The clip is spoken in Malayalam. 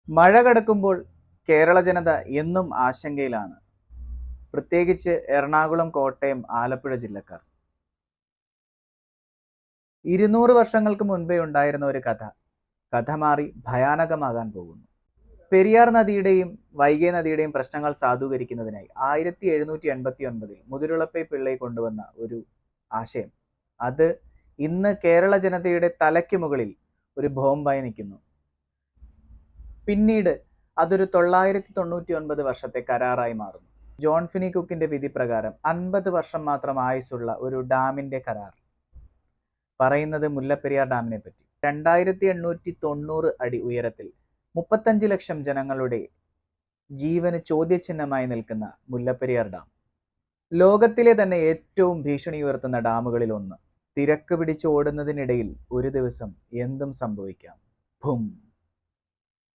മഴ കടക്കുമ്പോൾ കേരള ജനത എന്നും ആശങ്കയിലാണ്. പ്രത്യേകിച്ച് എറണാകുളം, കോട്ടയം, ആലപ്പുഴ ജില്ലക്കാർ. 200 വർഷങ്ങൾക്ക് മുൻപേ ഉണ്ടായിരുന്ന ഒരു കഥ മാറി ഭയാനകമാകാൻ പോകുന്നു. പെരിയാർ നദിയുടെയും വൈഗൈ നദിയുടെയും പ്രശ്നങ്ങൾ സാധൂകരിക്കുന്നതിനായി 1789 മുതിരുളപ്പൈ പിള്ളൈ കൊണ്ടുവന്ന ഒരു ആശയം, അത് ഇന്ന് കേരള ജനതയുടെ തലയ്ക്ക് മുകളിൽ ഒരു ബോംബായി നിൽക്കുന്നു. പിന്നീട് അതൊരു 999 വർഷത്തെ കരാറായി മാറുന്നു. ജോൺ ഫിനി കുക്കിന്റെ വിധി പ്രകാരം 50 വർഷം മാത്രം ആയുസുള്ള ഒരു ഡാമിന്റെ കരാർ. പറയുന്നത് മുല്ലപ്പെരിയാർ ഡാമിനെ പറ്റി. 2890 അടി ഉയരത്തിൽ 35 ലക്ഷം ജനങ്ങളുടെ ജീവന് ചോദ്യചിഹ്നമായി നിൽക്കുന്ന മുല്ലപ്പെരിയാർ ഡാം ലോകത്തിലെ തന്നെ ഏറ്റവും ഭീഷണി ഉയർത്തുന്ന ഡാമുകളിൽ ഒന്ന്. തിരക്ക് പിടിച്ച് ഓടുന്നതിനിടയിൽ ഒരു ദിവസം എന്തും സംഭവിക്കാം. ഭും.